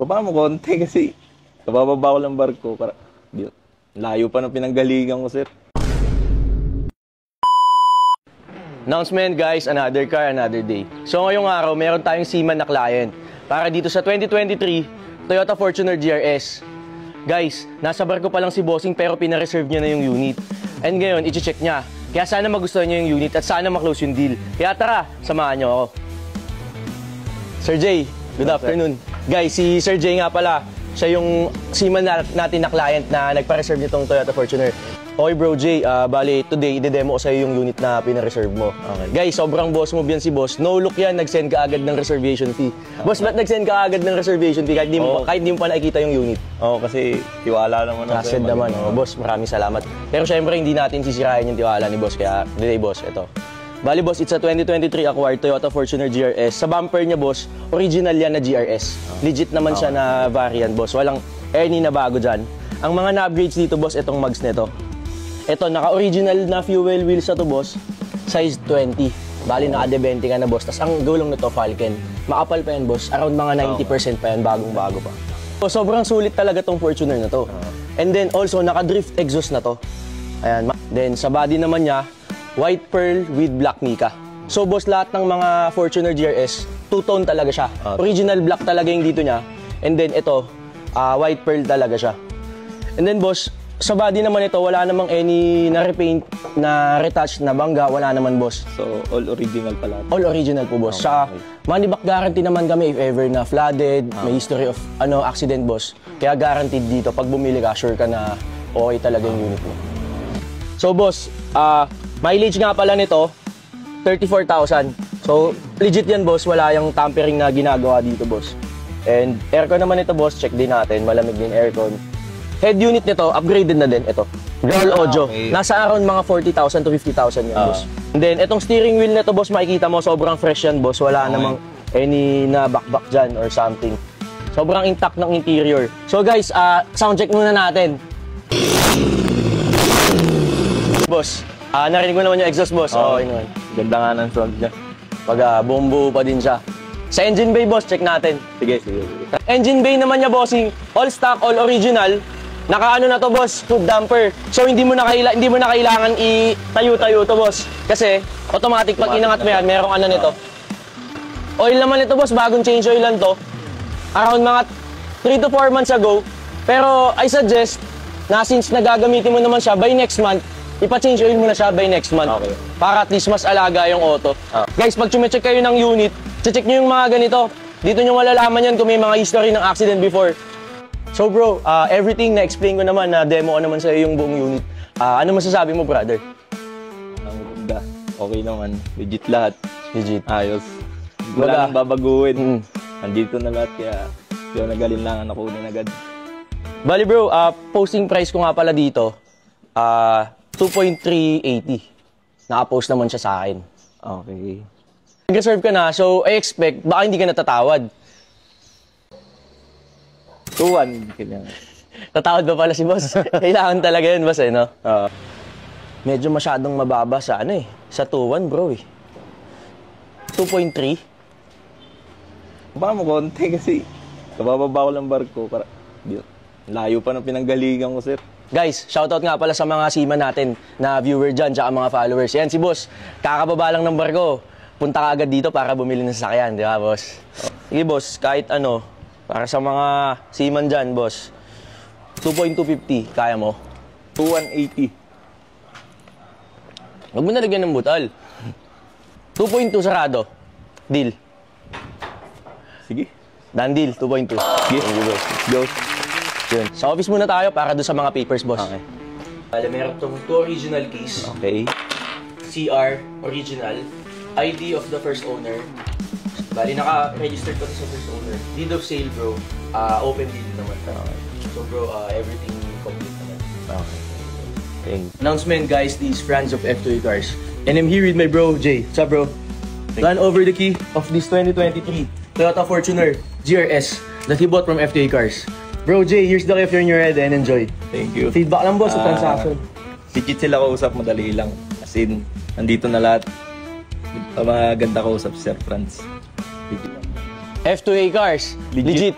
Baba mo konti kasi kabababa ko lang barko. Para, layo pa ng pinanggalingan ko, sir. Announcement guys, another car, another day. So ngayong araw, meron tayong seaman na client para dito sa 2023 Toyota Fortuner GRS. Guys, nasa barko pa lang si Bossing pero pina-reserve niya na yung unit. And ngayon, i-check niya. Kaya sana magustuhan niyo yung unit at sana maklose yung deal. Kaya tara, samahan niyo ako. Sir Jay, good afternoon. Guys, si Sir Jay nga pala, siya yung seaman natin na client na nagpa-reserve nitong Toyota Fortuner. Okay bro Jay, bali today i-demo ko sa'yo yung unit na pina-reserve mo. Okay. Guys, sobrang boss move yan si boss. No look yan, nag-send ka agad ng reservation fee. Okay. Boss, ba't nag-send ka agad ng reservation fee kahit di mo pa nakikita yung unit? Oo, kasi tiwala naman ako. Trusted naman. Boss, maraming salamat. Pero syempre hindi natin sisirain yung tiwala ni boss. Kaya today boss, ito. Bali boss, it's a 2023 acquired Toyota Fortuner GRS. Sa bumper niya boss, original yan na GRS. Legit naman siya na variant boss. Walang any na bago dyan. Ang mga na-upgrades dito boss, itong mugs nito. Ito, naka-original na fuel wheels na to boss. Size 20. Bali naka-de-20 ka na boss. Tapos ang gulong nito Falcon. Makapal pa yan boss. Around mga 90% pa yan, bagong-bago pa. So, sobrang sulit talaga tong Fortuner na to. And then also, naka-drift exhaust na to. Ayan. Then sa body naman niya, white pearl with black mica. So boss, lahat ng mga Fortuner GRS, two-tone talaga siya. Original black talaga yung dito niya. And then ito, white pearl talaga siya. And then boss, sa body naman ito, wala namang any na-repaint, na-retouch, na bangga, wala naman boss. So all original pala? All original po boss. Sa money back guarantee naman kami if ever na flooded, may history of accident boss. Kaya guaranteed dito, pag bumili ka, sure ka na okay talaga yung unit mo. So boss, mileage nga pala nito, 34,000. So, legit yan boss, wala yung tampering na ginagawa dito boss. And aircon naman ito boss, check din natin, malamig din aircon. Head unit nito, upgraded na din, ito. Dual audio, nasa around mga 40,000 to 50,000 yan boss. And then, itong steering wheel nito boss, makikita mo, sobrang fresh yan boss, wala namang any na back dyan or something. Sobrang intact ng interior. So guys, sound check muna natin. Boss. Narinig mo naman yung exhaust boss. Okay naman. Ganda nga ng sound niya. Pag bumbu pa din siya. Sa engine bay boss, check natin. Sige. Engine bay naman niya bossing, all stock, all original. Nakaano na to boss, tube damper. So hindi mo na kailangan itayo-tayo to boss. Kasi automatic pag inangat mo yan, merong ano nito. Oil naman ito boss, bagong change oil lang to. Around mga 3 to 4 months ago. Pero I suggest na since nagagamitin mo naman siya by next month, ipa-change oil mo na siya by next month. Okay. Para at least mas alaga yung auto. Guys, pag chumecheck kayo ng unit, check nyo yung mga ganito. Dito nyo malalaman yan kung may mga history ng accident before. So bro, everything na-explain ko naman, na demo ko naman sa'yo yung buong unit. Ano masasabi mo brother? Ang ganda. Okay naman. Legit lahat. Legit. Ayos. Wala nang babaguhin. Nandito na lahat kaya yung nagalinlangan ako din agad. Bali bro, posting price ko nga pala dito. 2.380. Naka-post naman siya sa akin. Okay. Nag-reserve ka na, so I expect, baka hindi ka natatawad. 2-1. Kailangan. Tatawad ba pala si boss? Kailangan talaga yun, boss, eh, no? Medyo masyadong mababa sa sa 2.1, bro, eh. 2.3. Baba mo konti kasi kabababa ko lang barko. Para, layo pa ng pinanggalingan ko, sir. Guys, shoutout nga pala sa mga seaman natin na viewer dyan, tsaka mga followers. Yan si boss, kakababa lang ng barko. Punta ka agad dito para bumili ng sasakyan, di ba boss? Sige boss, kahit para sa mga seaman dyan, boss. 2.250, kaya mo? 2.180. Huwag mo nalagyan ng butal. 2.2 sarado. Deal. Sige. Dan deal, 2.2. Sige. Sige boss. Go. Yun. Sa office muna tayo para doon sa mga papers, boss. Okay. Meron itong 2 original keys. Okay. CR, original. ID of the first owner. Bali, naka-registered pa sa first owner. Deed of sale, bro. Open deed naman. Okay. So, bro, everything complete naman. Okay. Thank you. Announcement, guys. These friends of F2A Cars. And I'm here with my bro, Jay. What's up, bro? Run over the key of this 2023 Toyota Fortuner GRS that he bought from F2A Cars. Bro, Jay, here's the key if you're in your head and enjoy. Thank you. Feedback lang, boss, sa transaction. Legit sila kausap, madali lang. As in, nandito na lahat. Mga ganda kausap si Sir Franz. F2A Cars. Legit.